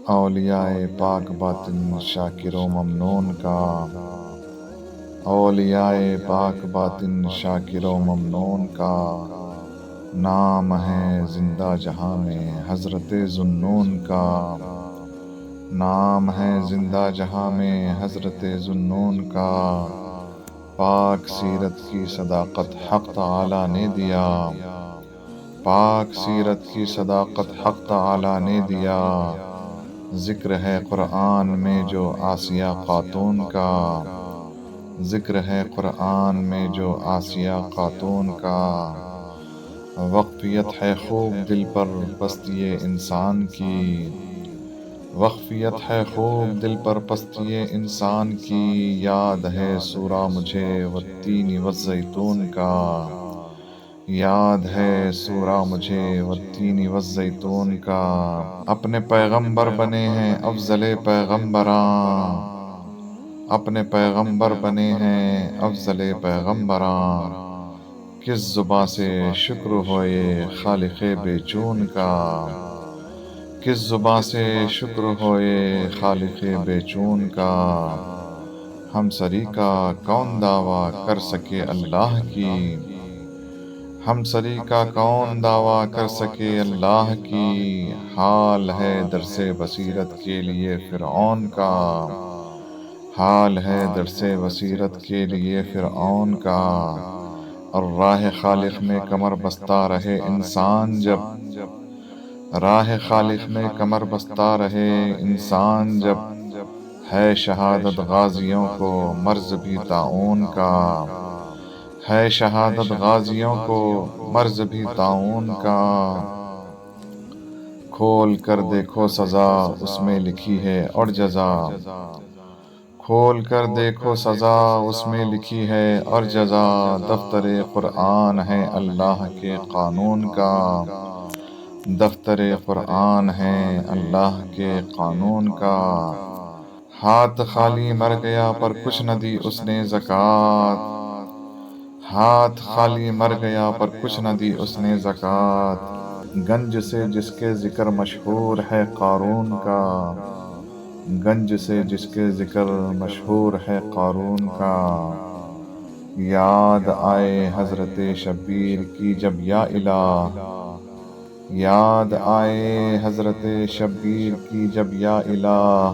اولیاء پاک باطن شاکر و ممنون کا، اولیاء پاک باطن شاکر و ممنون کا نام ہے زندہ جہاں میں حضرت ذوالنون کا، نام ہے زندہ جہاں میں حضرت ذوالنون کا۔ پاک سیرت کی صداقت حق تعالی نے دیا، پاک سیرت کی صداقت حق تعالی نے دیا۔ ذکر ہے قرآن میں جو آسیہ خاتون کا، ذکر ہے قرآن میں جو آسیہ خاتون کا۔ وقفیت ہے خوب دل پر پستی انسان کی، وقفیت ہے خوب دل پر پستی انسان کی۔ یاد ہے سورہ مجھے والتین والزیتون کا، یاد ہے سورہ مجھے والتین والزیتون کا۔ اپنے پیغمبر بنے ہیں افضل پیغمبراں، اپنے پیغمبر بنے ہیں افضل پیغمبراں۔ کس زباں سے شکر ہوئے خالق بے چون کا، کس زباں سے شکر ہوئے خالق بے چون کا۔ ہم سری کا کون دعویٰ کر سکے اللہ کی، ہم سری کا کون دعویٰ کر سکے اللہ کی۔ حال ہے درس بصیرت کے لیے فرعون کا، حال ہے درس بصیرت کے لیے فرعون کا۔ اور راہ خالق میں کمر بستہ رہے انسان جب، راہ خالق میں کمر بستہ رہے انسان جب، ہے شہادت غازیوں کو مرض بھی طاعون کا، ہے شہادت غازیوں کو مرض بھی طاعون کا۔ کھول کر دیکھو سزا اس میں لکھی ہے اور جزا، کھول کر دیکھو سزا اس میں لکھی ہے اور جزا۔ دفتر قرآن ہے اللہ کے قانون کا، دفتر قرآن ہے اللہ کے قانون کا۔ ہاتھ خالی مر گیا پر کچھ نہ دی اس نے زکوٰۃ، ہاتھ خالی مر گیا پر کچھ نہ دی اس نے زکوٰۃ۔ گنج سے جس کے ذکر مشہور ہے قارون کا، گنج سے جس کے ذکر مشہور ہے قارون کا۔ یاد آئے حضرت شبیر کی جب یا الہ، یاد آئے حضرت شبیر کی جب یا الہ۔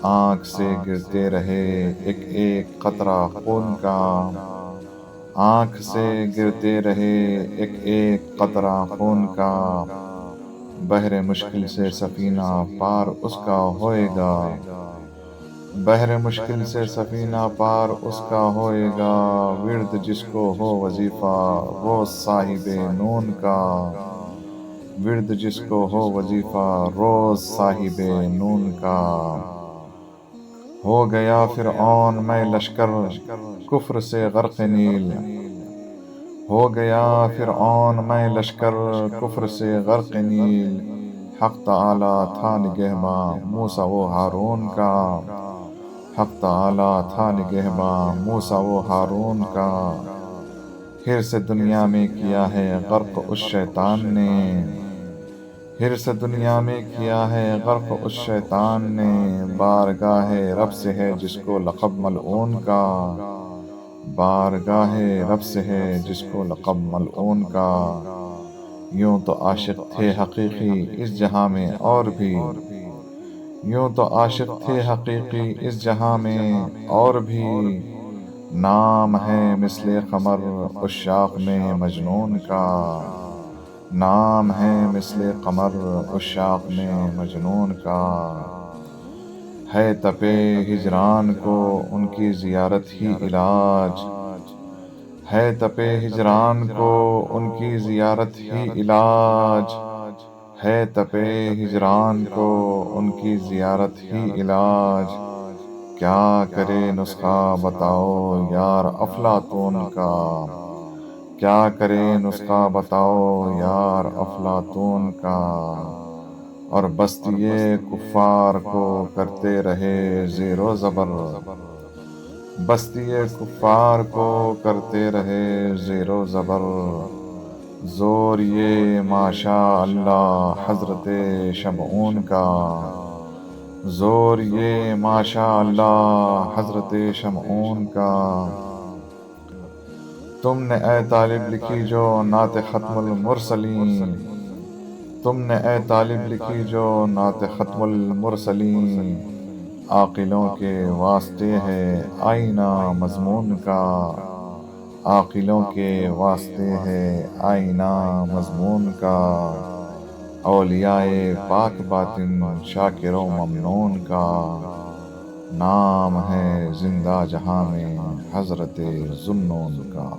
آنکھ سے گرتے رہے ایک ایک قطرہ خون کا، آنکھ سے گرتے رہے ایک ایک قطرہ خون کا۔ بحر مشکل سے سفینہ پار اس کا ہوئے گا، بحر مشکل سے سفینہ پار اس کا ہوئے گا۔ ورد جس کو ہو وظیفہ روز صاحب نون کا، ورد جس کو ہو وظیفہ روز صاحب نون کا۔ ہو گیا فرعون میں لشکر کفر سے غرق نیل، ہو گیا فرعون میں لشکر کفر سے غرق نیل۔ حق تعالی تھا نگہباں موسیٰ و ہارون کا، حق تعالی تھا نگہباں موسیٰ و ہارون کا۔ حرص دنیا میں کیا ہے غرق اس شیطان نے، حرص دنیا میں کیا ہے غرق اس شیطان نے۔ بارگاہ رب سے ہے جس کو لقب ملعون کا، بارگاہ رب سے ہے جس کو لقب ملعون کا۔ یوں تو عاشق تھے حقیقی اس جہاں میں اور بھی، یوں تو عاشق تھے حقیقی اس جہاں میں اور بھی۔ نام ہے مثل قمر عشاق میں مجنون کا، نام ہے مثل قمر عشاق میں مجنون کا۔ ہے تپے ہجران کو ان کی زیارت ہی علاج، ہے تپے ہجران کو ان کی زیارت ہی علاج، ہے تپے ہجران کو ان کی زیارت ہی علاج۔ کیا کرے نسخہ بتاؤ یار افلاطون کا، کیا کرے نسخہ بتاؤ یار افلاطون کا۔ اور بستی کفار کو کرتے رہے زیر و زبر، بستی کفار کو کرتے رہے زیر و زبر۔ زور یہ ماشاء اللہ حضرت شمعون کا، زور یہ ماشاء اللہ حضرت شمعون کا، تم نے اے طالب لکھی جو نعت ختم المرسلین، تم نے اے طالب لکھی جو نعت ختم المرسلین، عاقلوں کے واسطے ہے آئینہ مضمون کا، عاقلوں کے واسطے ہے آئینہ مضمون کا، اولیاء پاک باطن شاکر و ممنون کا، نام ہے زندہ جہاں میں حضرت ذوالنون کا۔